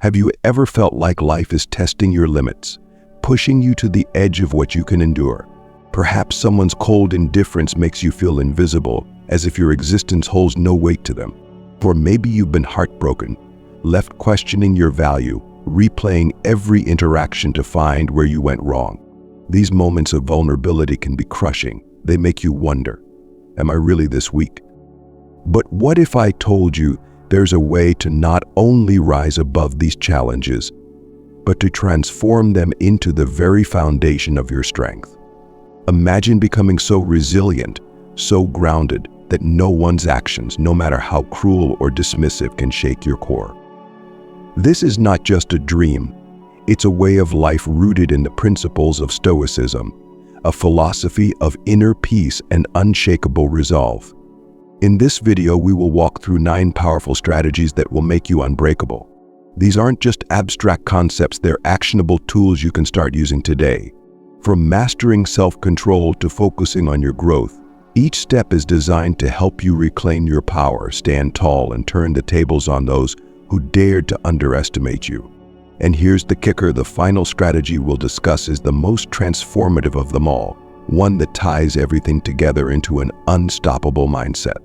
Have you ever felt like life is testing your limits, pushing you to the edge of what you can endure? Perhaps someone's cold indifference makes you feel invisible, as if your existence holds no weight to them. Or maybe you've been heartbroken, left questioning your value, replaying every interaction to find where you went wrong. These moments of vulnerability can be crushing. They make you wonder, am I really this weak? But what if I told you there's a way to not only rise above these challenges, but to transform them into the very foundation of your strength? Imagine becoming so resilient, so grounded, that no one's actions, no matter how cruel or dismissive, can shake your core. This is not just a dream. It's a way of life rooted in the principles of Stoicism, a philosophy of inner peace and unshakable resolve. In this video, we will walk through 9 powerful strategies that will make you unbreakable. These aren't just abstract concepts, they're actionable tools you can start using today. From mastering self-control to focusing on your growth, each step is designed to help you reclaim your power, stand tall, and turn the tables on those who dared to underestimate you. And here's the kicker: the final strategy we'll discuss is the most transformative of them all, one that ties everything together into an unstoppable mindset.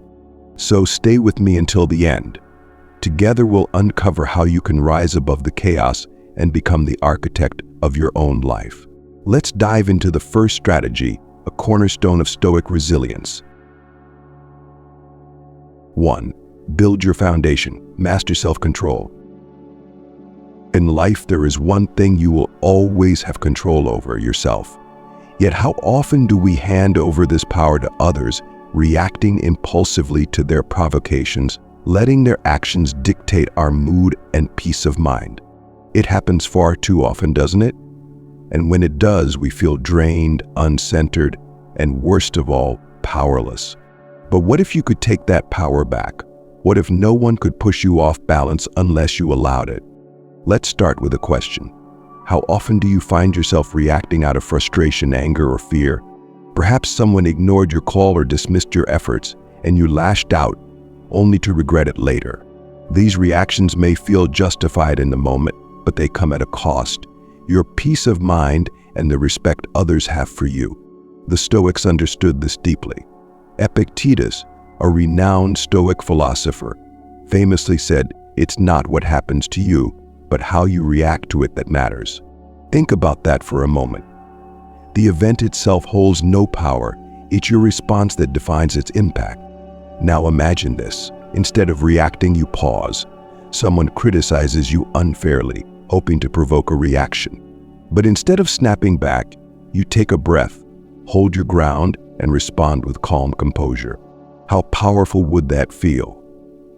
So stay with me until the end. Together we'll uncover how you can rise above the chaos and become the architect of your own life. Let's dive into the first strategy, a cornerstone of Stoic resilience. 1. Build your foundation. Master self-control. In life, there is one thing you will always have control over: yourself. Yet how often do we hand over this power to others, reacting impulsively to their provocations, letting their actions dictate our mood and peace of mind? It happens far too often, doesn't it? And when it does, we feel drained, uncentered, and worst of all, powerless. But what if you could take that power back? What if no one could push you off balance unless you allowed it? Let's start with a question. How often do you find yourself reacting out of frustration, anger, or fear? Perhaps someone ignored your call or dismissed your efforts, and you lashed out, only to regret it later. These reactions may feel justified in the moment, but they come at a cost: your peace of mind and the respect others have for you. The Stoics understood this deeply. Epictetus, a renowned Stoic philosopher, famously said, "It's not what happens to you, but how you react to it that matters." Think about that for a moment. The event itself holds no power. It's your response that defines its impact. Now imagine this. Instead of reacting, you pause. Someone criticizes you unfairly, hoping to provoke a reaction. But instead of snapping back, you take a breath, hold your ground, and respond with calm composure. How powerful would that feel?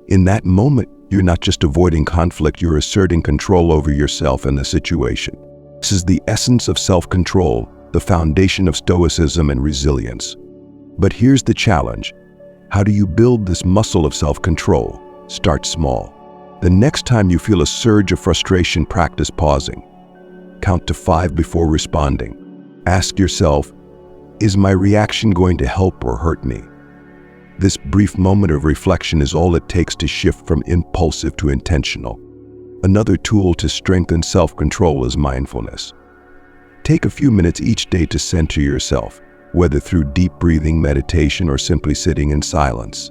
In that moment, you're not just avoiding conflict, you're asserting control over yourself and the situation. This is the essence of self-control, the foundation of Stoicism and resilience. But here's the challenge. How do you build this muscle of self-control? Start small. The next time you feel a surge of frustration, practice pausing. Count to 5 before responding. Ask yourself, is my reaction going to help or hurt me? This brief moment of reflection is all it takes to shift from impulsive to intentional. Another tool to strengthen self-control is mindfulness. Take a few minutes each day to center yourself, whether through deep breathing, meditation, or simply sitting in silence.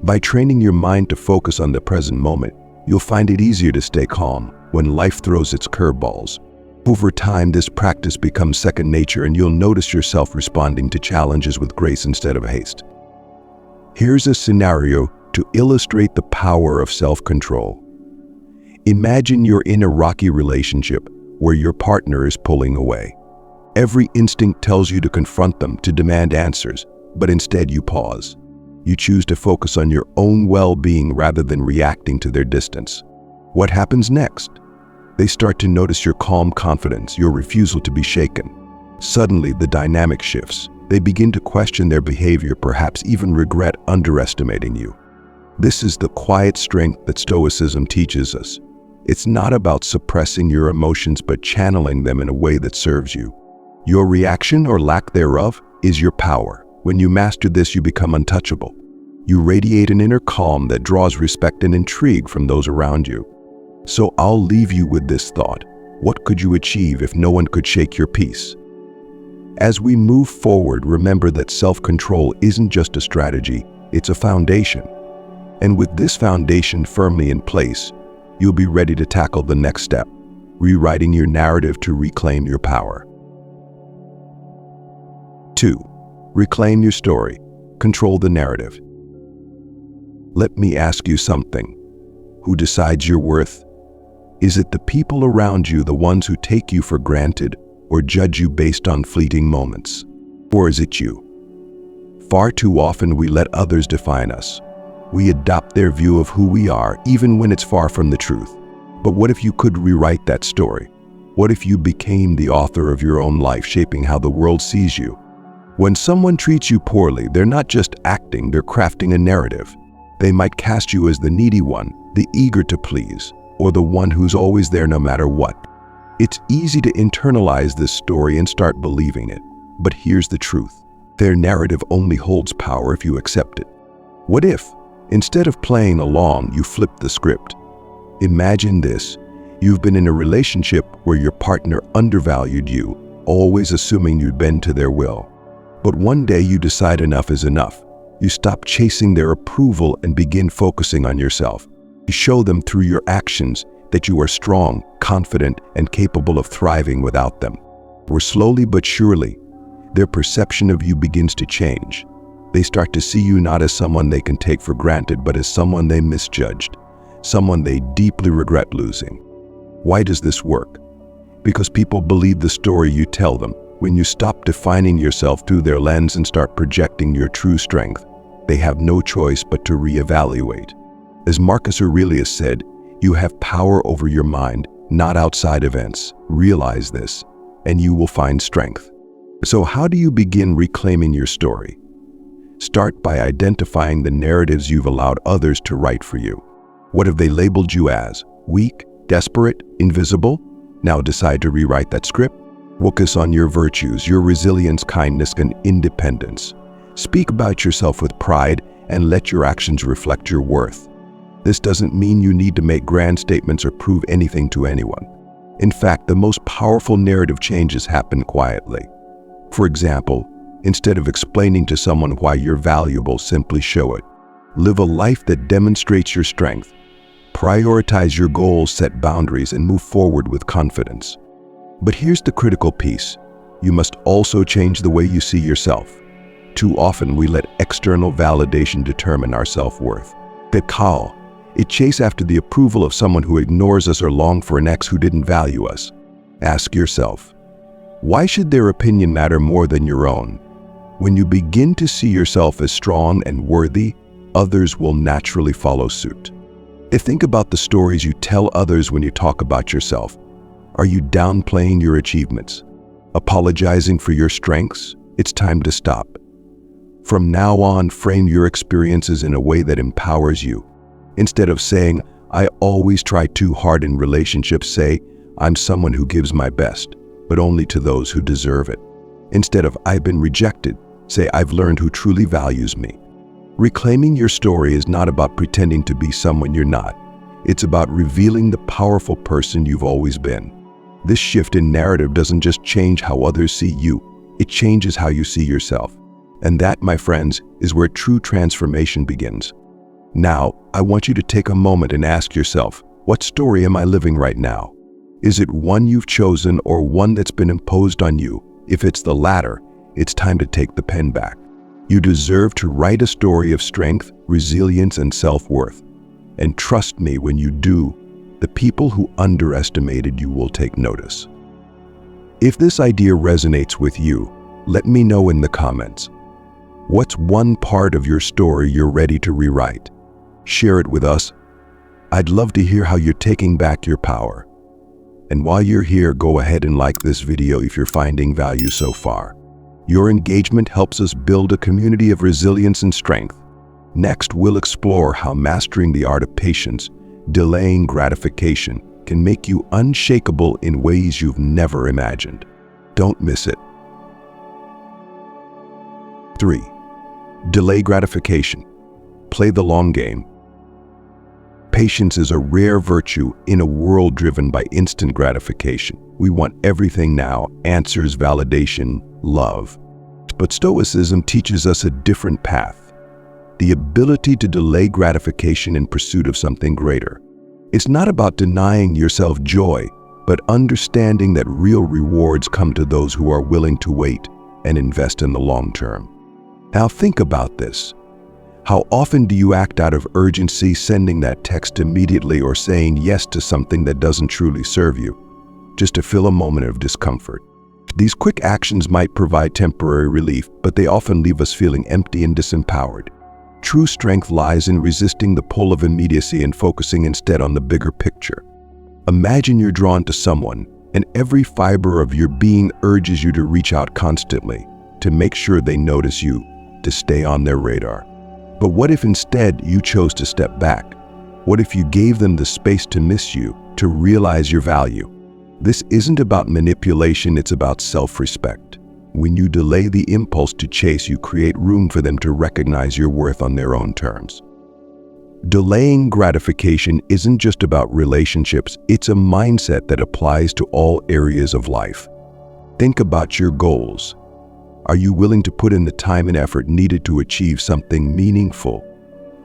By training your mind to focus on the present moment, you'll find it easier to stay calm when life throws its curveballs. Over time, this practice becomes second nature, and you'll notice yourself responding to challenges with grace instead of haste. Here's a scenario to illustrate the power of self-control. Imagine you're in a rocky relationship where your partner is pulling away. Every instinct tells you to confront them, to demand answers, but instead you pause. You choose to focus on your own well-being rather than reacting to their distance. What happens next? They start to notice your calm confidence, your refusal to be shaken. Suddenly, the dynamic shifts. They begin to question their behavior, perhaps even regret underestimating you. This is the quiet strength that Stoicism teaches us. It's not about suppressing your emotions, but channeling them in a way that serves you. Your reaction, or lack thereof, is your power. When you master this, you become untouchable. You radiate an inner calm that draws respect and intrigue from those around you. So I'll leave you with this thought. What could you achieve if no one could shake your peace? As we move forward, remember that self-control isn't just a strategy, it's a foundation. And with this foundation firmly in place, you'll be ready to tackle the next step, rewriting your narrative to reclaim your power. 2. Reclaim your story. Control the narrative. Let me ask you something. Who decides your worth? Is it the people around you, the ones who take you for granted or judge you based on fleeting moments? Or is it you? Far too often we let others define us. We adopt their view of who we are, even when it's far from the truth. But what if you could rewrite that story? What if you became the author of your own life, shaping how the world sees you? When someone treats you poorly, they're not just acting, they're crafting a narrative. They might cast you as the needy one, the eager to please, or the one who's always there no matter what. It's easy to internalize this story and start believing it. But here's the truth. Their narrative only holds power if you accept it. What if, instead of playing along, you flip the script? Imagine this. You've been in a relationship where your partner undervalued you, always assuming you'd bend to their will. But one day you decide enough is enough. You stop chasing their approval and begin focusing on yourself. You show them through your actions that you are strong, confident, and capable of thriving without them. Where slowly but surely, their perception of you begins to change. They start to see you not as someone they can take for granted, but as someone they misjudged, someone they deeply regret losing. Why does this work? Because people believe the story you tell them. When you stop defining yourself through their lens and start projecting your true strength, they have no choice but to reevaluate. As Marcus Aurelius said, you have power over your mind, not outside events. Realize this, and you will find strength. So how do you begin reclaiming your story? Start by identifying the narratives you've allowed others to write for you. What have they labeled you as? Weak, desperate, invisible? Now decide to rewrite that script. Focus on your virtues, your resilience, kindness, and independence. Speak about yourself with pride and let your actions reflect your worth. This doesn't mean you need to make grand statements or prove anything to anyone. In fact, the most powerful narrative changes happen quietly. For example, instead of explaining to someone why you're valuable, simply show it. Live a life that demonstrates your strength. Prioritize your goals, set boundaries, and move forward with confidence. But here's the critical piece. You must also change the way you see yourself. Too often we let external validation determine our self-worth. It chase after the approval of someone who ignores us or long for an ex who didn't value us. Ask yourself, why should their opinion matter more than your own? When you begin to see yourself as strong and worthy, others will naturally follow suit. Think about the stories you tell others when you talk about yourself. Are you downplaying your achievements? Apologizing for your strengths? It's time to stop. From now on, frame your experiences in a way that empowers you. Instead of saying, I always try too hard in relationships, say, I'm someone who gives my best, but only to those who deserve it. Instead of, I've been rejected, say, I've learned who truly values me. Reclaiming your story is not about pretending to be someone you're not. It's about revealing the powerful person you've always been. This shift in narrative doesn't just change how others see you, it changes how you see yourself. And that, my friends, is where true transformation begins. Now, I want you to take a moment and ask yourself, what story am I living right now? Is it one you've chosen or one that's been imposed on you? If it's the latter, it's time to take the pen back. You deserve to write a story of strength, resilience, and self-worth. And trust me, when you do, the people who underestimated you will take notice. If this idea resonates with you, let me know in the comments. What's one part of your story you're ready to rewrite? Share it with us. I'd love to hear how you're taking back your power. And while you're here, go ahead and like this video if you're finding value so far. Your engagement helps us build a community of resilience and strength. Next, we'll explore how mastering the art of patience, delaying gratification, can make you unshakable in ways you've never imagined. Don't miss it. 3. Delay gratification. Play the long game. Patience is a rare virtue in a world driven by instant gratification. We want everything now, answers, validation, love. But Stoicism teaches us a different path, the ability to delay gratification in pursuit of something greater. It's not about denying yourself joy, but understanding that real rewards come to those who are willing to wait and invest in the long term. Now think about this. How often do you act out of urgency, sending that text immediately or saying yes to something that doesn't truly serve you, just to fill a moment of discomfort? These quick actions might provide temporary relief, but they often leave us feeling empty and disempowered. True strength lies in resisting the pull of immediacy and focusing instead on the bigger picture. Imagine you're drawn to someone, and every fiber of your being urges you to reach out constantly, to make sure they notice you, to stay on their radar. But what if instead you chose to step back? What if you gave them the space to miss you, to realize your value? This isn't about manipulation, it's about self-respect. When you delay the impulse to chase, you create room for them to recognize your worth on their own terms. Delaying gratification isn't just about relationships, it's a mindset that applies to all areas of life. Think about your goals. Are you willing to put in the time and effort needed to achieve something meaningful?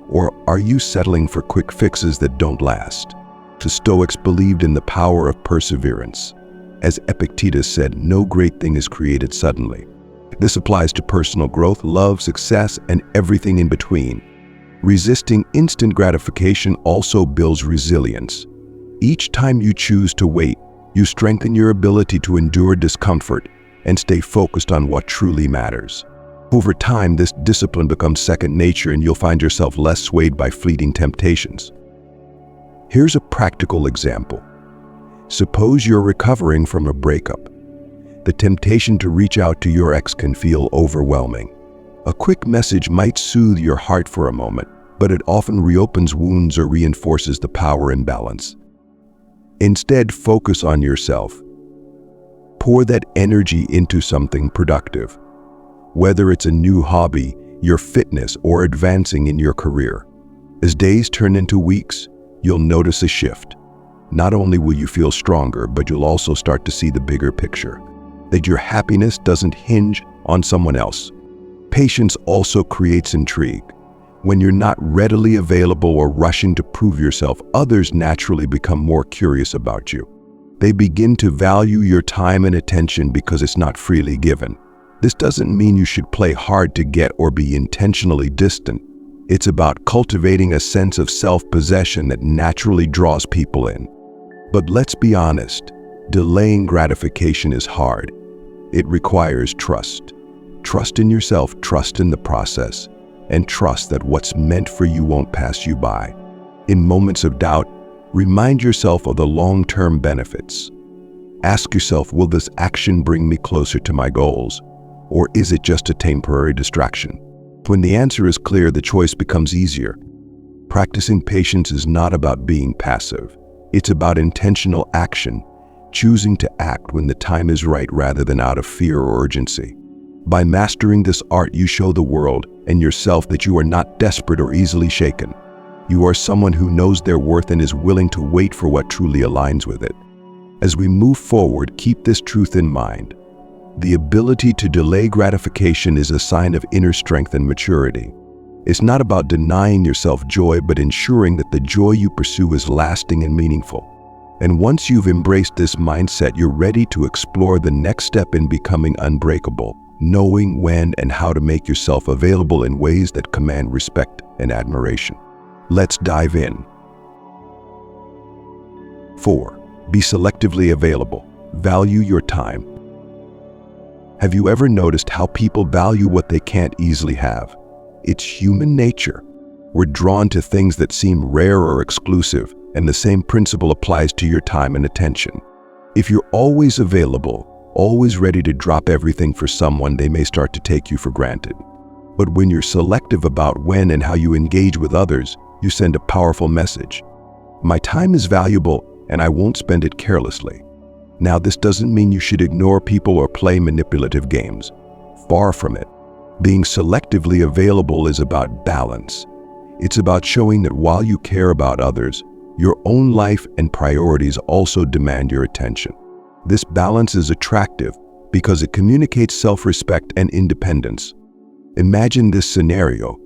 Or are you settling for quick fixes that don't last? The Stoics believed in the power of perseverance. As Epictetus said, no great thing is created suddenly. This applies to personal growth, love, success, and everything in between. Resisting instant gratification also builds resilience. Each time you choose to wait, you strengthen your ability to endure discomfort and stay focused on what truly matters. Over time, this discipline becomes second nature and you'll find yourself less swayed by fleeting temptations. Here's a practical example. Suppose you're recovering from a breakup. The temptation to reach out to your ex can feel overwhelming. A quick message might soothe your heart for a moment, but it often reopens wounds or reinforces the power imbalance. Instead, focus on yourself. Pour that energy into something productive, whether it's a new hobby, your fitness, or advancing in your career. As days turn into weeks, you'll notice a shift. Not only will you feel stronger, but you'll also start to see the bigger picture, that your happiness doesn't hinge on someone else. Patience also creates intrigue. When you're not readily available or rushing to prove yourself, others naturally become more curious about you. They begin to value your time and attention because it's not freely given. This doesn't mean you should play hard to get or be intentionally distant. It's about cultivating a sense of self-possession that naturally draws people in. But let's be honest, delaying gratification is hard. It requires trust. Trust in yourself, trust in the process, and trust that what's meant for you won't pass you by. In moments of doubt, remind yourself of the long-term benefits. Ask yourself, will this action bring me closer to my goals, or is it just a temporary distraction? When the answer is clear, the choice becomes easier. Practicing patience is not about being passive. It's about intentional action, choosing to act when the time is right rather than out of fear or urgency. By mastering this art, you show the world and yourself that you are not desperate or easily shaken. You are someone who knows their worth and is willing to wait for what truly aligns with it. As we move forward, keep this truth in mind. The ability to delay gratification is a sign of inner strength and maturity. It's not about denying yourself joy, but ensuring that the joy you pursue is lasting and meaningful. And once you've embraced this mindset, you're ready to explore the next step in becoming unbreakable, knowing when and how to make yourself available in ways that command respect and admiration. Let's dive in. 4. Be selectively available. Value your time. Have you ever noticed how people value what they can't easily have? It's human nature. We're drawn to things that seem rare or exclusive, and the same principle applies to your time and attention. If you're always available, always ready to drop everything for someone, they may start to take you for granted. But when you're selective about when and how you engage with others, you send a powerful message. My time is valuable, and I won't spend it carelessly. Now, this doesn't mean you should ignore people or play manipulative games. Far from it. Being selectively available is about balance. It's about showing that while you care about others, your own life and priorities also demand your attention. This balance is attractive because it communicates self-respect and independence. Imagine this scenario.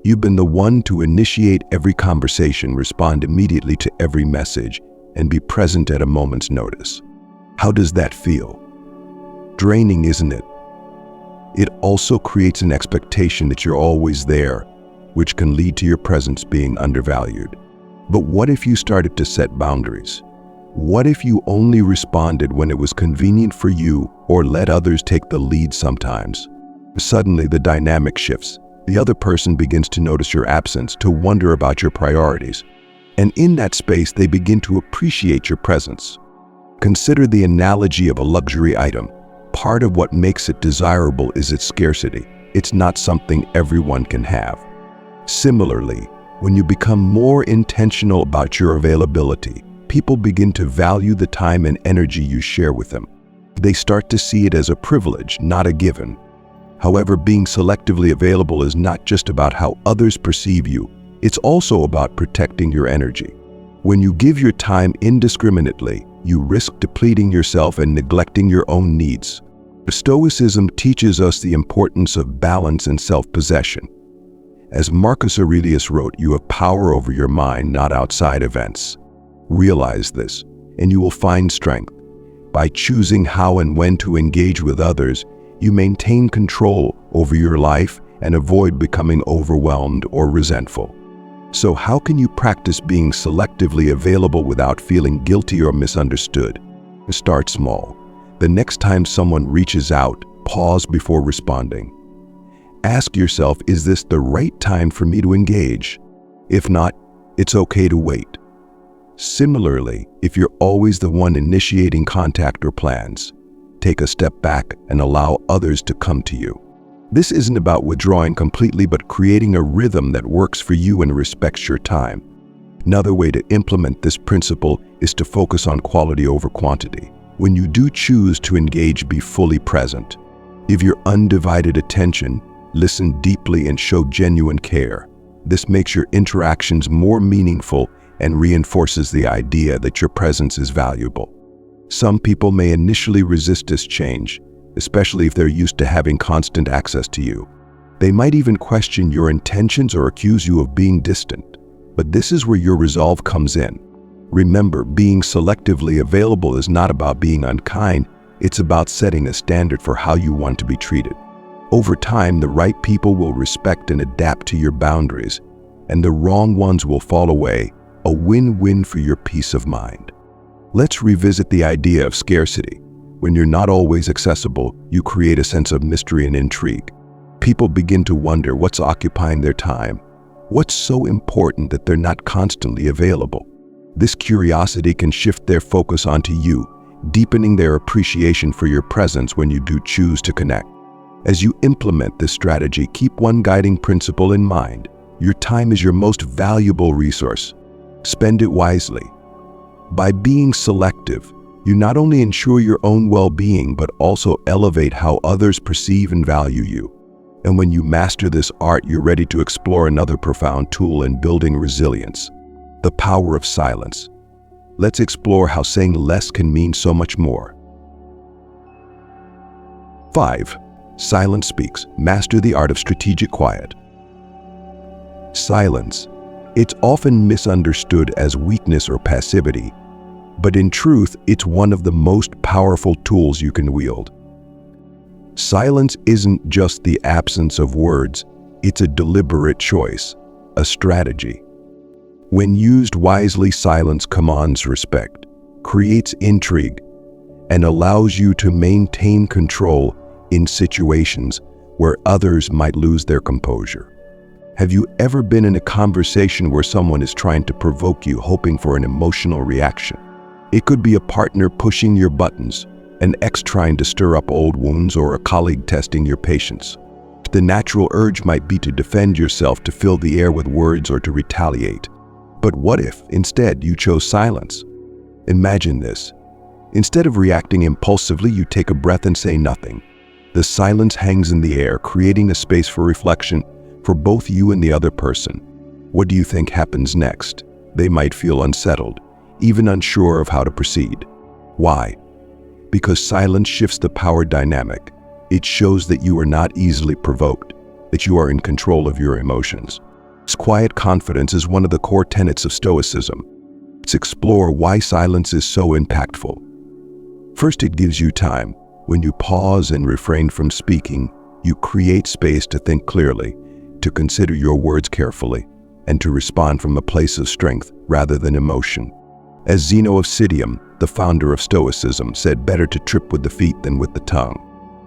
You've been the one to initiate every conversation, respond immediately to every message, and be present at a moment's notice. How does that feel? Draining, isn't it? It also creates an expectation that you're always there, which can lead to your presence being undervalued. But what if you started to set boundaries? What if you only responded when it was convenient for you or let others take the lead sometimes? Suddenly, the dynamic shifts. The other person begins to notice your absence, to wonder about your priorities. And in that space, they begin to appreciate your presence. Consider the analogy of a luxury item. Part of what makes it desirable is its scarcity. It's not something everyone can have. Similarly, when you become more intentional about your availability, people begin to value the time and energy you share with them. They start to see it as a privilege, not a given. However, being selectively available is not just about how others perceive you. It's also about protecting your energy. When you give your time indiscriminately, you risk depleting yourself and neglecting your own needs. Stoicism teaches us the importance of balance and self-possession. As Marcus Aurelius wrote, you have power over your mind, not outside events. Realize this, and you will find strength. By choosing how and when to engage with others, you maintain control over your life and avoid becoming overwhelmed or resentful. So how can you practice being selectively available without feeling guilty or misunderstood? Start small. The next time someone reaches out, pause before responding. Ask yourself, is this the right time for me to engage? If not, it's okay to wait. Similarly, if you're always the one initiating contact or plans, take a step back and allow others to come to you. This isn't about withdrawing completely, but creating a rhythm that works for you and respects your time. Another way to implement this principle is to focus on quality over quantity. When you do choose to engage, be fully present. Give your undivided attention, listen deeply, and show genuine care. This makes your interactions more meaningful and reinforces the idea that your presence is valuable. Some people may initially resist this change, especially if they're used to having constant access to you. They might even question your intentions or accuse you of being distant. But this is where your resolve comes in. Remember, being selectively available is not about being unkind. It's about setting a standard for how you want to be treated. Over time, the right people will respect and adapt to your boundaries, and the wrong ones will fall away, a win-win for your peace of mind. Let's revisit the idea of scarcity. When you're not always accessible, you create a sense of mystery and intrigue. People begin to wonder what's occupying their time. What's so important that they're not constantly available? This curiosity can shift their focus onto you, deepening their appreciation for your presence when you do choose to connect. As you implement this strategy, keep one guiding principle in mind. Your time is your most valuable resource. Spend it wisely. By being selective, you not only ensure your own well-being, but also elevate how others perceive and value you. And when you master this art, you're ready to explore another profound tool in building resilience: the power of silence. Let's explore how saying less can mean so much more. 5. Silence speaks. Master the art of strategic quiet. Silence. It's often misunderstood as weakness or passivity, but in truth, it's one of the most powerful tools you can wield. Silence isn't just the absence of words, it's a deliberate choice, a strategy. When used wisely, silence commands respect, creates intrigue, and allows you to maintain control in situations where others might lose their composure. Have you ever been in a conversation where someone is trying to provoke you, hoping for an emotional reaction? It could be a partner pushing your buttons, an ex trying to stir up old wounds, or a colleague testing your patience. The natural urge might be to defend yourself, to fill the air with words, or to retaliate. But what if, instead, you chose silence? Imagine this. Instead of reacting impulsively, you take a breath and say nothing. The silence hangs in the air, creating a space for reflection for both you and the other person. What do you think happens next? They might feel unsettled, even unsure of how to proceed. Why? Because silence shifts the power dynamic. It shows that you are not easily provoked, that you are in control of your emotions. This quiet confidence is one of the core tenets of Stoicism. Let's explore why silence is so impactful. First, it gives you time. When you pause and refrain from speaking, you create space to think clearly, to consider your words carefully, and to respond from a place of strength rather than emotion. As Zeno of Citium, the founder of Stoicism, said, better to trip with the feet than with the tongue.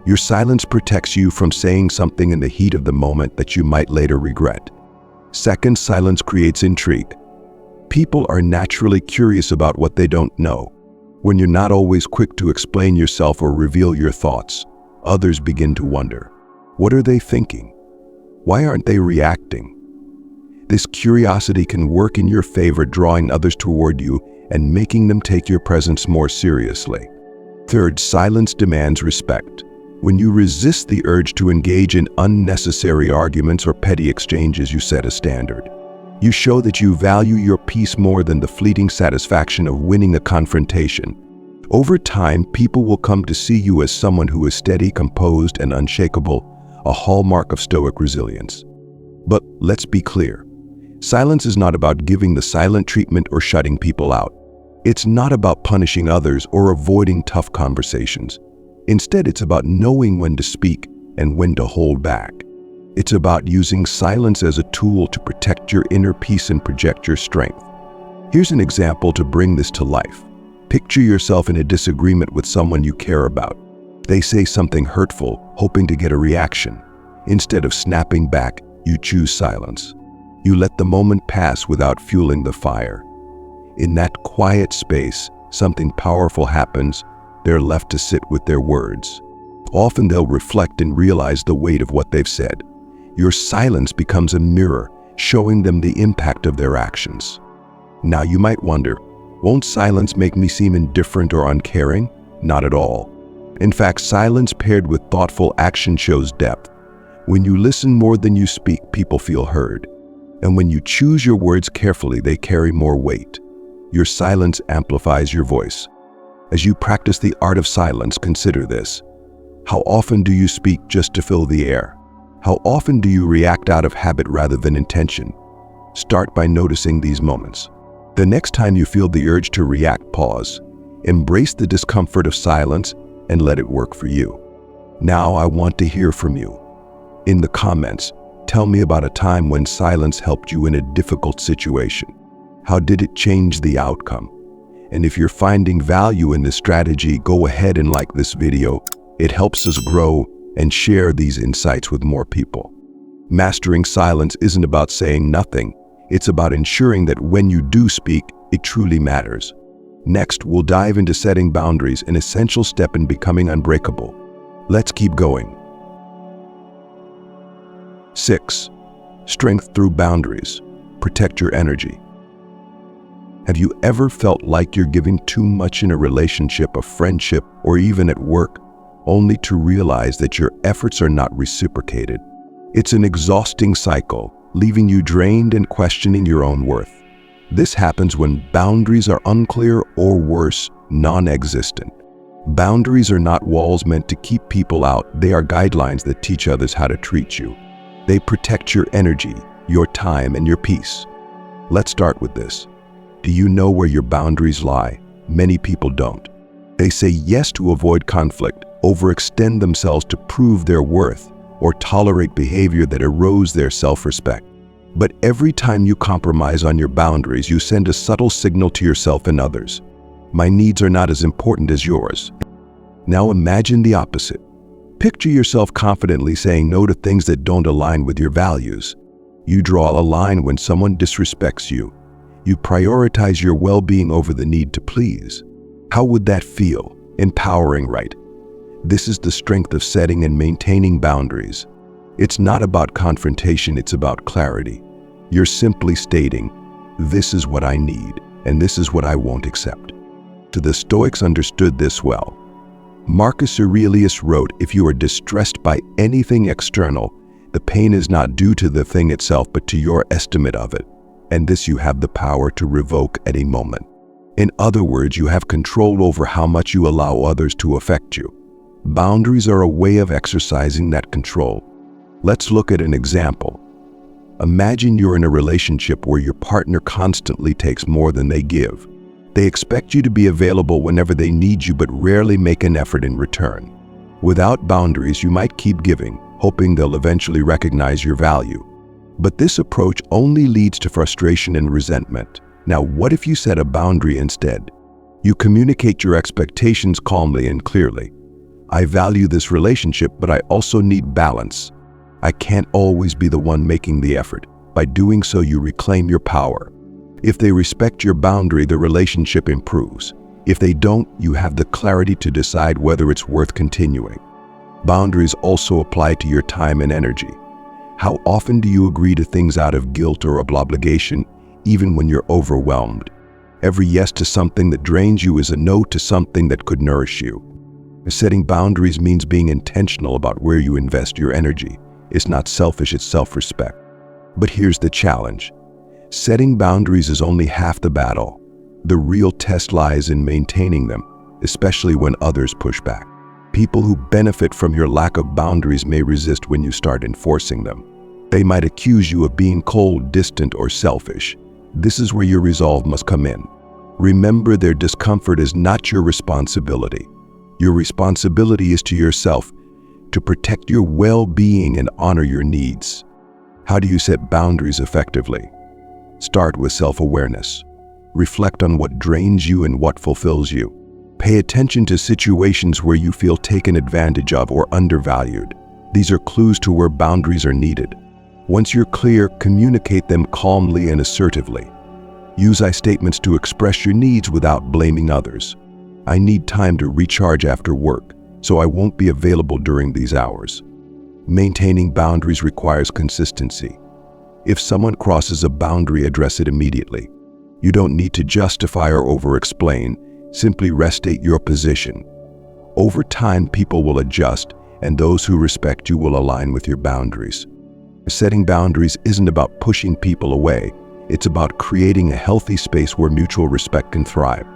Your silence protects you from saying something in the heat of the moment that you might later regret. Second, silence creates intrigue. People are naturally curious about what they don't know. When you're not always quick to explain yourself or reveal your thoughts, others begin to wonder, what are they thinking? Why aren't they reacting? This curiosity can work in your favor, drawing others toward you and making them take your presence more seriously. Third, silence demands respect. When you resist the urge to engage in unnecessary arguments or petty exchanges, you set a standard. You show that you value your peace more than the fleeting satisfaction of winning a confrontation. Over time, people will come to see you as someone who is steady, composed, and unshakable, a hallmark of Stoic resilience. But let's be clear. Silence is not about giving the silent treatment or shutting people out. It's not about punishing others or avoiding tough conversations. Instead, it's about knowing when to speak and when to hold back. It's about using silence as a tool to protect your inner peace and project your strength. Here's an example to bring this to life. Picture yourself in a disagreement with someone you care about. They say something hurtful, hoping to get a reaction. Instead of snapping back, you choose silence. You let the moment pass without fueling the fire. In that quiet space, something powerful happens. They're left to sit with their words. Often they'll reflect and realize the weight of what they've said. Your silence becomes a mirror, showing them the impact of their actions. Now you might wonder, won't silence make me seem indifferent or uncaring? Not at all. In fact, silence paired with thoughtful action shows depth. When you listen more than you speak, people feel heard. And when you choose your words carefully, they carry more weight. Your silence amplifies your voice. As you practice the art of silence, consider this. How often do you speak just to fill the air? How often do you react out of habit rather than intention? Start by noticing these moments. The next time you feel the urge to react, pause. Embrace the discomfort of silence and let it work for you. Now I want to hear from you. In the comments, tell me about a time when silence helped you in a difficult situation. How did it change the outcome? And if you're finding value in this strategy, go ahead and like this video. It helps us grow and share these insights with more people. Mastering silence isn't about saying nothing. It's about ensuring that when you do speak, it truly matters. Next, we'll dive into setting boundaries, an essential step in becoming unbreakable. Let's keep going. 6. Strength through boundaries. Protect your energy. Have you ever felt like you're giving too much in a relationship, a friendship, or even at work, only to realize that your efforts are not reciprocated? It's an exhausting cycle, leaving you drained and questioning your own worth. This happens when boundaries are unclear or worse, non-existent. Boundaries are not walls meant to keep people out. They are guidelines that teach others how to treat you. They protect your energy, your time, and your peace. Let's start with this. Do you know where your boundaries lie? Many people don't. They say yes to avoid conflict, overextend themselves to prove their worth, or tolerate behavior that erodes their self-respect. But every time you compromise on your boundaries, you send a subtle signal to yourself and others. My needs are not as important as yours. Now imagine the opposite. Picture yourself confidently saying no to things that don't align with your values. You draw a line when someone disrespects you. You prioritize your well-being over the need to please. How would that feel? Empowering, right? This is the strength of setting and maintaining boundaries. It's not about confrontation, it's about clarity. You're simply stating, this is what I need, and this is what I won't accept. The Stoics understood this well. Marcus Aurelius wrote, if you are distressed by anything external, The pain is not due to the thing itself, but to your estimate of it. And this you have the power to revoke at a moment. In other words, you have control over how much you allow others to affect you. Boundaries are a way of exercising that control. Let's look at an example. Imagine you're in a relationship where your partner constantly takes more than they give. They expect you to be available whenever they need you, but rarely make an effort in return. Without boundaries, you might keep giving, hoping they'll eventually recognize your value. But this approach only leads to frustration and resentment. Now, what if you set a boundary instead? You communicate your expectations calmly and clearly. I value this relationship, but I also need balance. I can't always be the one making the effort. By doing so, you reclaim your power. If they respect your boundary, the relationship improves. If they don't, you have the clarity to decide whether it's worth continuing. Boundaries also apply to your time and energy. How often do you agree to things out of guilt or obligation, even when you're overwhelmed? Every yes to something that drains you is a no to something that could nourish you. Setting boundaries means being intentional about where you invest your energy. It's not selfish, it's self-respect. But here's the challenge. Setting boundaries is only half the battle. The real test lies in maintaining them, especially when others push back. People who benefit from your lack of boundaries may resist when you start enforcing them. They might accuse you of being cold, distant, or selfish. This is where your resolve must come in. Remember, their discomfort is not your responsibility. Your responsibility is to yourself, to protect your well-being and honor your needs. How do you set boundaries effectively? Start with self-awareness. Reflect on what drains you and what fulfills you. Pay attention to situations where you feel taken advantage of or undervalued. These are clues to where boundaries are needed. Once you're clear, communicate them calmly and assertively. Use I statements to express your needs without blaming others. I need time to recharge after work, so I won't be available during these hours. Maintaining boundaries requires consistency. If someone crosses a boundary, address it immediately. You don't need to justify or over-explain. Simply restate your position. Over time, people will adjust, and those who respect you will align with your boundaries. Setting boundaries isn't about pushing people away. It's about creating a healthy space where mutual respect can thrive.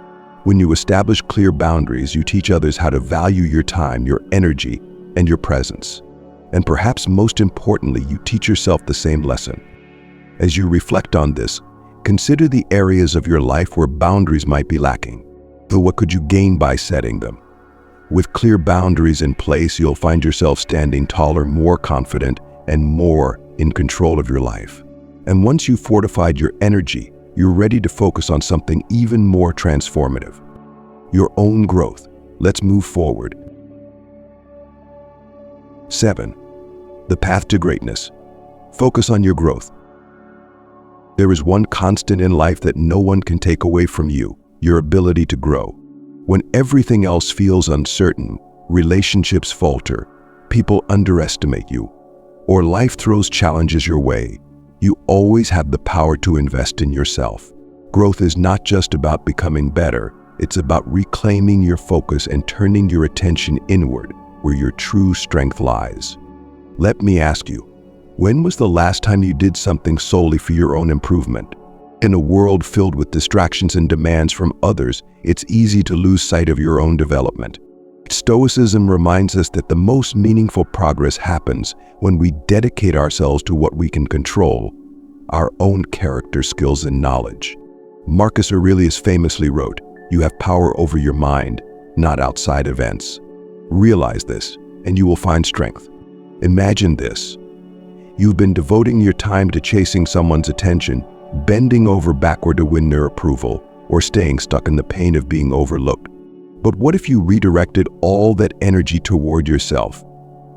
When you establish clear boundaries, you teach others how to value your time, your energy, and your presence. And perhaps most importantly, you teach yourself the same lesson. As you reflect on this, consider the areas of your life where boundaries might be lacking. So what could you gain by setting them? With clear boundaries in place, you'll find yourself standing taller, more confident, and more in control of your life. And once you've fortified your energy, you're ready to focus on something even more transformative. Your own growth. Let's move forward. 7. The path to greatness. Focus on your growth. There is one constant in life that no one can take away from you: your ability to grow. When everything else feels uncertain, relationships falter, people underestimate you, or life throws challenges your way, you always have the power to invest in yourself. Growth is not just about becoming better, it's about reclaiming your focus and turning your attention inward, where your true strength lies. Let me ask you, when was the last time you did something solely for your own improvement? In a world filled with distractions and demands from others, it's easy to lose sight of your own development. Stoicism reminds us that the most meaningful progress happens when we dedicate ourselves to what we can control, our own character, skills, and knowledge. Marcus Aurelius famously wrote, "You have power over your mind, not outside events." Realize this, and you will find strength. Imagine this. You've been devoting your time to chasing someone's attention, bending over backward to win their approval, or staying stuck in the pain of being overlooked. But what if you redirected all that energy toward yourself?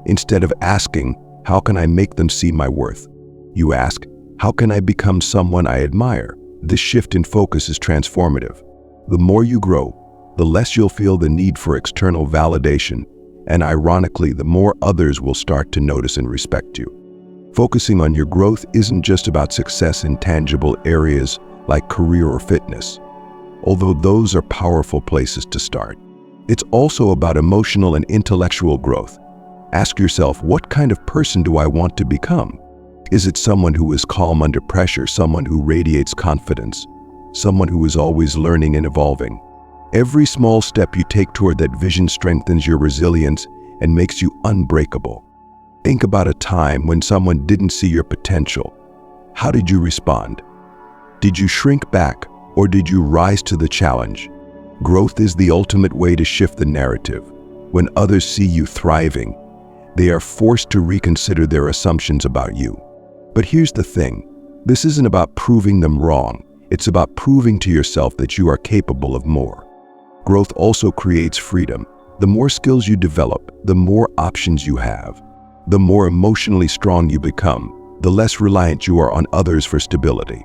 Instead of asking, "How can I make them see my worth?" you ask, "How can I become someone I admire?" This shift in focus is transformative. The more you grow, the less you'll feel the need for external validation, and ironically, the more others will start to notice and respect you. Focusing on your growth isn't just about success in tangible areas like career or fitness, although those are powerful places to start. It's also about emotional and intellectual growth. Ask yourself, what kind of person do I want to become? Is it someone who is calm under pressure, someone who radiates confidence, someone who is always learning and evolving? Every small step you take toward that vision strengthens your resilience and makes you unbreakable. Think about a time when someone didn't see your potential. How did you respond? Did you shrink back, or did you rise to the challenge? Growth is the ultimate way to shift the narrative. When others see you thriving, they are forced to reconsider their assumptions about you. But here's the thing, this isn't about proving them wrong. It's about proving to yourself that you are capable of more. Growth also creates freedom. The more skills you develop, the more options you have. The more emotionally strong you become, the less reliant you are on others for stability.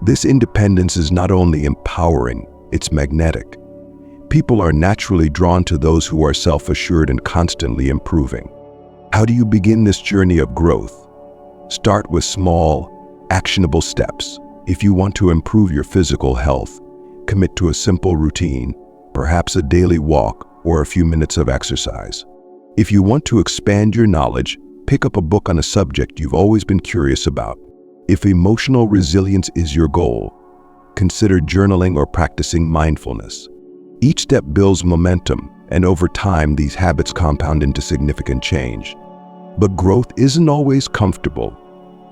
This independence is not only empowering, it's magnetic. People are naturally drawn to those who are self-assured and constantly improving. How do you begin this journey of growth? Start with small, actionable steps. If you want to improve your physical health, commit to a simple routine, perhaps a daily walk or a few minutes of exercise. If you want to expand your knowledge, pick up a book on a subject you've always been curious about. If emotional resilience is your goal, consider journaling or practicing mindfulness. Each step builds momentum, and over time, these habits compound into significant change. But growth isn't always comfortable.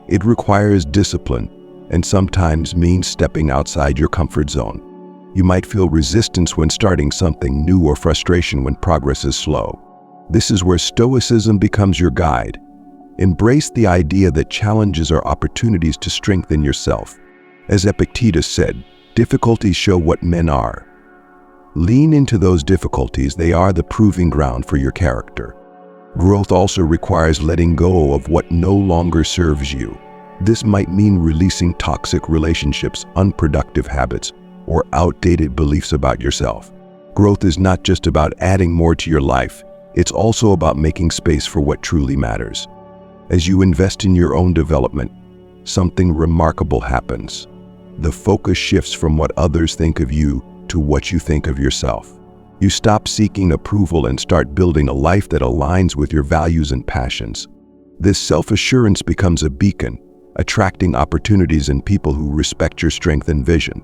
It requires discipline, and sometimes means stepping outside your comfort zone. You might feel resistance when starting something new or frustration when progress is slow. This is where Stoicism becomes your guide. Embrace the idea that challenges are opportunities to strengthen yourself. As Epictetus said, difficulties show what men are. Lean into those difficulties, they are the proving ground for your character. Growth also requires letting go of what no longer serves you. This might mean releasing toxic relationships, unproductive habits, or outdated beliefs about yourself. Growth is not just about adding more to your life, it's also about making space for what truly matters. As you invest in your own development, something remarkable happens. The focus shifts from what others think of you to what you think of yourself. You stop seeking approval and start building a life that aligns with your values and passions. This self-assurance becomes a beacon, attracting opportunities and people who respect your strength and vision.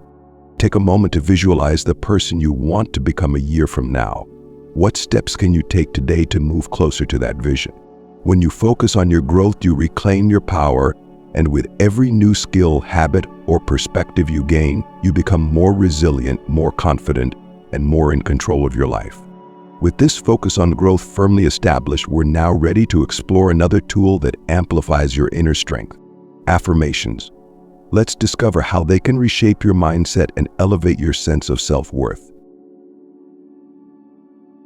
Take a moment to visualize the person you want to become a year from now. What steps can you take today to move closer to that vision? When you focus on your growth, you reclaim your power, and with every new skill, habit, or perspective you gain, you become more resilient, more confident, and more in control of your life. With this focus on growth firmly established, we're now ready to explore another tool that amplifies your inner strength: affirmations. Let's discover how they can reshape your mindset and elevate your sense of self-worth.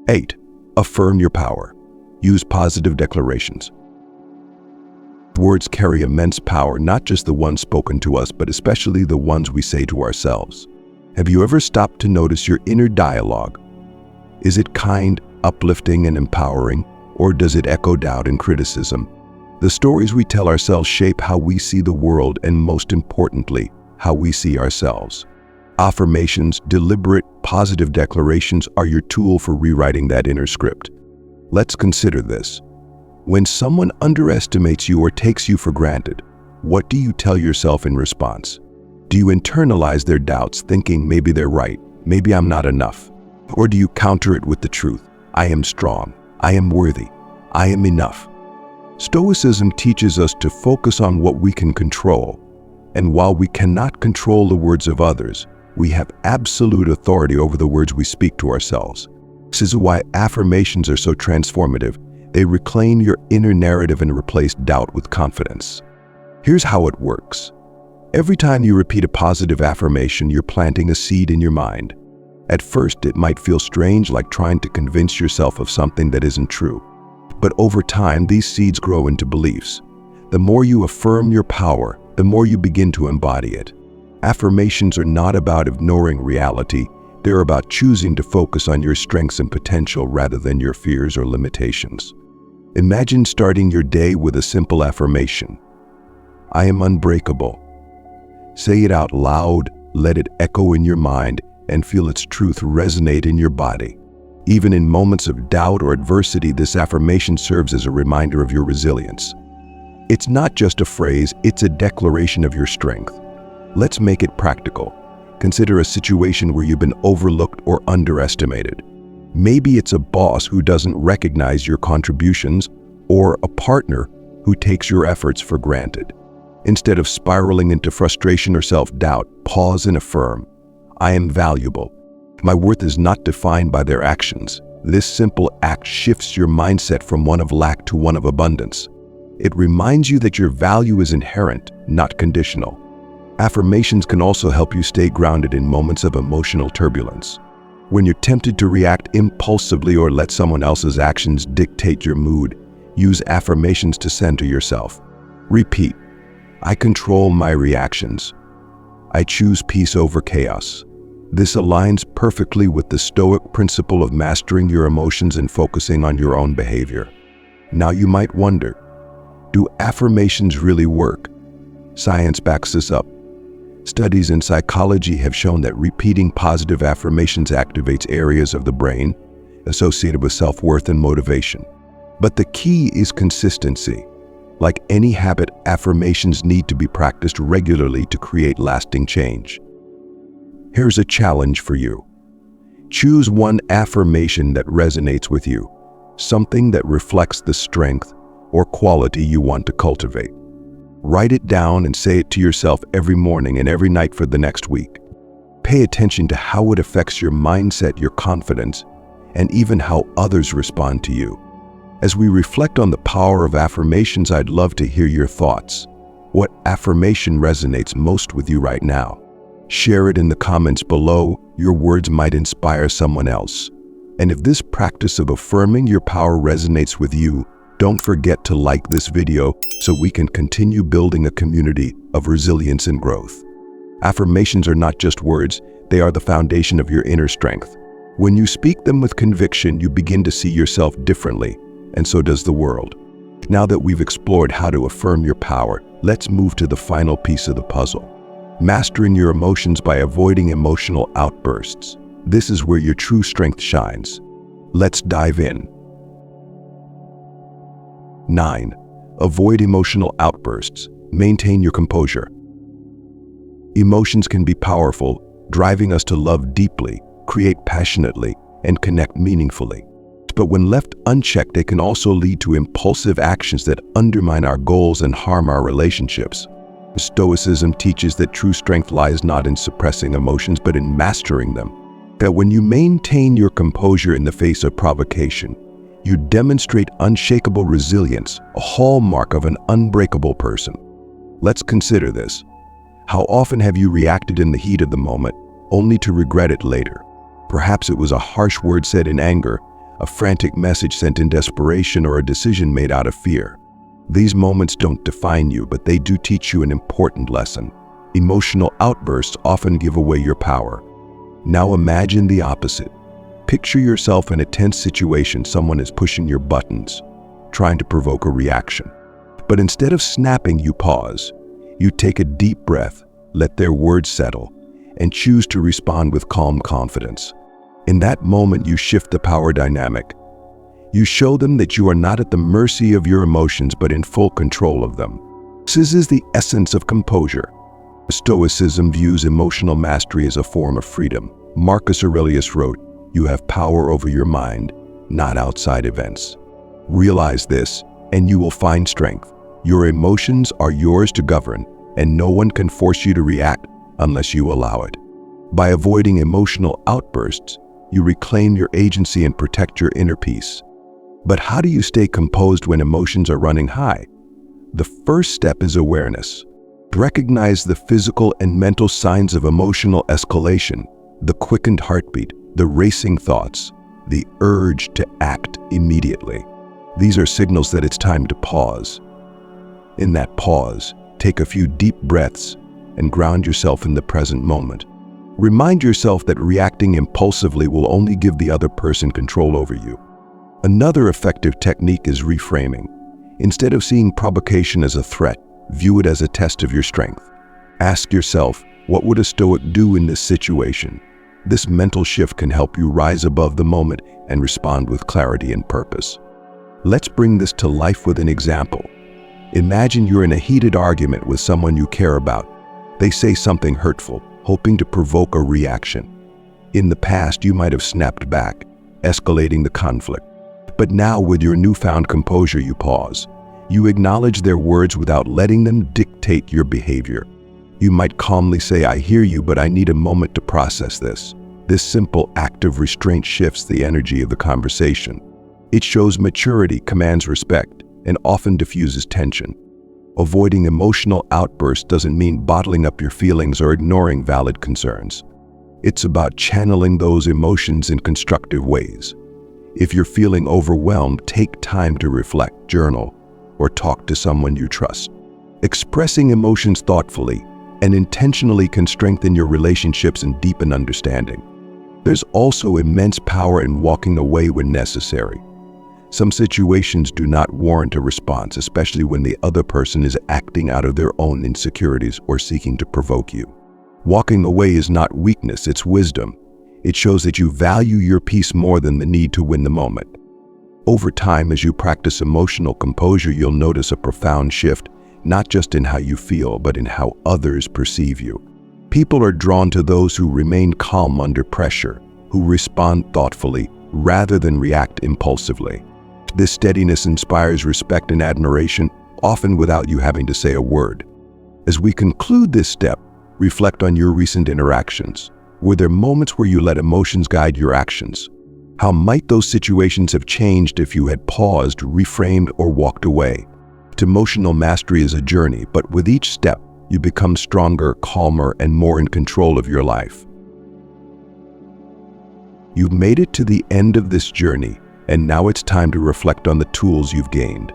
8. Affirm your power. Use positive declarations. Words carry immense power, not just the ones spoken to us, but especially the ones we say to ourselves. Have you ever stopped to notice your inner dialogue? Is it kind, uplifting, and empowering, or does it echo doubt and criticism? The stories we tell ourselves shape how we see the world and, most importantly, how we see ourselves. Affirmations, deliberate, positive declarations, are your tool for rewriting that inner script. Let's consider this. When someone underestimates you or takes you for granted, what do you tell yourself in response? Do you internalize their doubts, thinking maybe they're right, maybe I'm not enough? Or do you counter it with the truth? I am strong, I am worthy, I am enough. Stoicism teaches us to focus on what we can control, and while we cannot control the words of others, we have absolute authority over the words we speak to ourselves. This is why affirmations are so transformative. They reclaim your inner narrative and replace doubt with confidence. Here's how it works. Every time you repeat a positive affirmation, you're planting a seed in your mind. At first, it might feel strange, like trying to convince yourself of something that isn't true. But over time, these seeds grow into beliefs. The more you affirm your power, the more you begin to embody it. Affirmations are not about ignoring reality. They're about choosing to focus on your strengths and potential rather than your fears or limitations. Imagine starting your day with a simple affirmation. I am unbreakable. Say it out loud, let it echo in your mind, and feel its truth resonate in your body. Even in moments of doubt or adversity, this affirmation serves as a reminder of your resilience. It's not just a phrase, it's a declaration of your strength. Let's make it practical. Consider a situation where you've been overlooked or underestimated. Maybe it's a boss who doesn't recognize your contributions, or a partner who takes your efforts for granted. Instead of spiraling into frustration or self-doubt, pause and affirm, I am valuable. My worth is not defined by their actions. This simple act shifts your mindset from one of lack to one of abundance. It reminds you that your value is inherent, not conditional. Affirmations can also help you stay grounded in moments of emotional turbulence. When you're tempted to react impulsively or let someone else's actions dictate your mood, use affirmations to center yourself. Repeat, I control my reactions. I choose peace over chaos. This aligns perfectly with the Stoic principle of mastering your emotions and focusing on your own behavior. Now you might wonder, do affirmations really work? Science backs this up. Studies in psychology have shown that repeating positive affirmations activates areas of the brain associated with self-worth and motivation. But the key is consistency. Like any habit, affirmations need to be practiced regularly to create lasting change. Here's a challenge for you. Choose one affirmation that resonates with you, something that reflects the strength or quality you want to cultivate. Write it down and say it to yourself every morning and every night for the next week. Pay attention to how it affects your mindset, your confidence, and even how others respond to you. As we reflect on the power of affirmations, I'd love to hear your thoughts. What affirmation resonates most with you right now? Share it in the comments below. Your words might inspire someone else. And if this practice of affirming your power resonates with you, don't forget to like this video so we can continue building a community of resilience and growth. Affirmations are not just words, they are the foundation of your inner strength. When you speak them with conviction, you begin to see yourself differently, and so does the world. Now that we've explored how to affirm your power, let's move to the final piece of the puzzle. Mastering your emotions by avoiding emotional outbursts. This is where your true strength shines. Let's dive in. 9. Avoid emotional outbursts. Maintain your composure. Emotions can be powerful, driving us to love deeply, create passionately, and connect meaningfully. But when left unchecked, they can also lead to impulsive actions that undermine our goals and harm our relationships. Stoicism teaches that true strength lies not in suppressing emotions, but in mastering them. That when you maintain your composure in the face of provocation, you demonstrate unshakable resilience, a hallmark of an unbreakable person. Let's consider this. How often have you reacted in the heat of the moment, only to regret it later? Perhaps it was a harsh word said in anger, a frantic message sent in desperation, or a decision made out of fear. These moments don't define you, but they do teach you an important lesson. Emotional outbursts often give away your power. Now imagine the opposite. Picture yourself in a tense situation. Someone is pushing your buttons, trying to provoke a reaction. But instead of snapping, you pause. You take a deep breath, let their words settle, and choose to respond with calm confidence. In that moment, you shift the power dynamic. You show them that you are not at the mercy of your emotions, but in full control of them. This is the essence of composure. Stoicism views emotional mastery as a form of freedom. Marcus Aurelius wrote, "You have power over your mind, not outside events." Realize this, and you will find strength. Your emotions are yours to govern, and no one can force you to react unless you allow it. By avoiding emotional outbursts, you reclaim your agency and protect your inner peace. But how do you stay composed when emotions are running high? The first step is awareness. Recognize the physical and mental signs of emotional escalation, the quickened heartbeat, the racing thoughts, the urge to act immediately. These are signals that it's time to pause. In that pause, take a few deep breaths and ground yourself in the present moment. Remind yourself that reacting impulsively will only give the other person control over you. Another effective technique is reframing. Instead of seeing provocation as a threat, view it as a test of your strength. Ask yourself, what would a Stoic do in this situation? This mental shift can help you rise above the moment and respond with clarity and purpose. Let's bring this to life with an example. Imagine you're in a heated argument with someone you care about. They say something hurtful, hoping to provoke a reaction. In the past, you might have snapped back, escalating the conflict. But now, with your newfound composure, you pause. You acknowledge their words without letting them dictate your behavior. You might calmly say, "I hear you, but I need a moment to process this." This simple act of restraint shifts the energy of the conversation. It shows maturity, commands respect, and often diffuses tension. Avoiding emotional outbursts doesn't mean bottling up your feelings or ignoring valid concerns. It's about channeling those emotions in constructive ways. If you're feeling overwhelmed, take time to reflect, journal, or talk to someone you trust. Expressing emotions thoughtfully and intentionally can strengthen your relationships and deepen understanding. There's also immense power in walking away when necessary. Some situations do not warrant a response, especially when the other person is acting out of their own insecurities or seeking to provoke you. Walking away is not weakness, it's wisdom. It shows that you value your peace more than the need to win the moment. Over time, as you practice emotional composure, you'll notice a profound shift, not just in how you feel, but in how others perceive you. People are drawn to those who remain calm under pressure, who respond thoughtfully rather than react impulsively. This steadiness inspires respect and admiration, often without you having to say a word. As we conclude this step, reflect on your recent interactions. Were there moments where you let emotions guide your actions? How might those situations have changed if you had paused, reframed, or walked away? Emotional mastery is a journey, but with each step, you become stronger, calmer, and more in control of your life. You've made it to the end of this journey, and now it's time to reflect on the tools you've gained.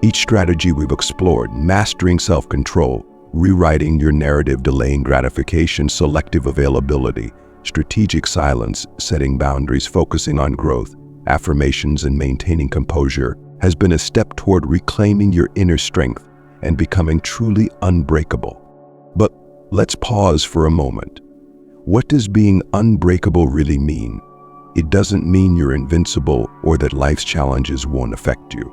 Each strategy we've explored, mastering self-control, rewriting your narrative, delaying gratification, selective availability, strategic silence, setting boundaries, focusing on growth, affirmations, and maintaining composure, has been a step toward reclaiming your inner strength and becoming truly unbreakable. But let's pause for a moment. What does being unbreakable really mean? It doesn't mean you're invincible or that life's challenges won't affect you.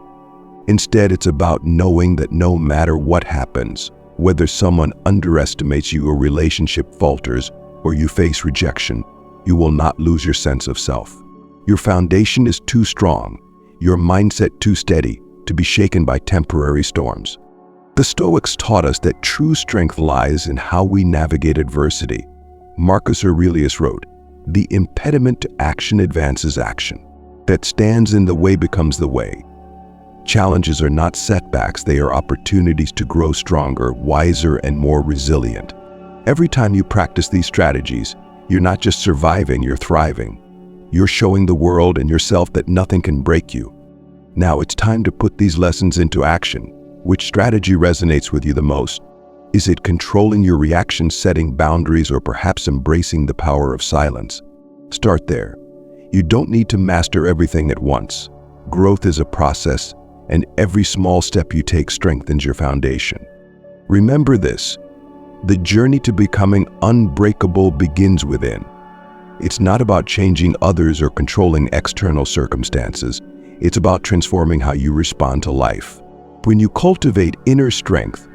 Instead, it's about knowing that no matter what happens, whether someone underestimates you, a relationship falters, or you face rejection, you will not lose your sense of self. Your foundation is too strong, your mindset too steady to be shaken by temporary storms. The Stoics taught us that true strength lies in how we navigate adversity. Marcus Aurelius wrote, "The impediment to action advances action. That stands in the way becomes the way." Challenges are not setbacks, they are opportunities to grow stronger, wiser, and more resilient. Every time you practice these strategies, you're not just surviving, you're thriving. You're showing the world and yourself that nothing can break you. Now it's time to put these lessons into action. Which strategy resonates with you the most? Is it controlling your reactions, setting boundaries, or perhaps embracing the power of silence? Start there. You don't need to master everything at once. Growth is a process, and every small step you take strengthens your foundation. Remember this: the journey to becoming unbreakable begins within. It's not about changing others or controlling external circumstances. It's about transforming how you respond to life. When you cultivate inner strength,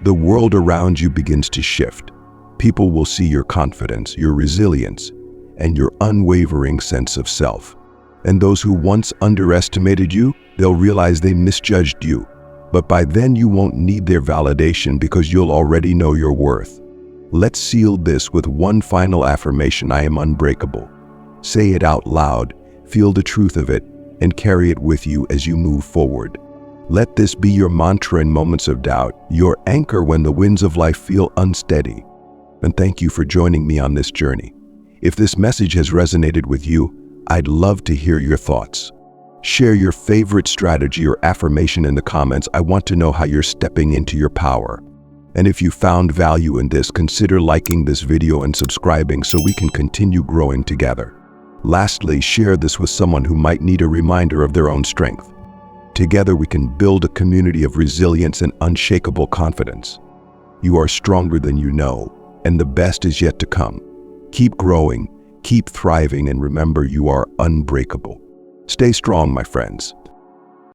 the world around you begins to shift. People will see your confidence, your resilience, and your unwavering sense of self. And those who once underestimated you, they'll realize they misjudged you. But by then you won't need their validation because you'll already know your worth. Let's seal this with one final affirmation: I am unbreakable. Say it out loud, feel the truth of it, and carry it with you as you move forward. Let this be your mantra in moments of doubt, your anchor when the winds of life feel unsteady. And thank you for joining me on this journey. If this message has resonated with you, I'd love to hear your thoughts. Share your favorite strategy or affirmation in the comments. I want to know how you're stepping into your power. And if you found value in this, consider liking this video and subscribing so we can continue growing together. Lastly, share this with someone who might need a reminder of their own strength. Together we can build a community of resilience and unshakable confidence. You are stronger than you know, and the best is yet to come. Keep growing, Keep thriving and remember you are unbreakable. Stay strong, my friends.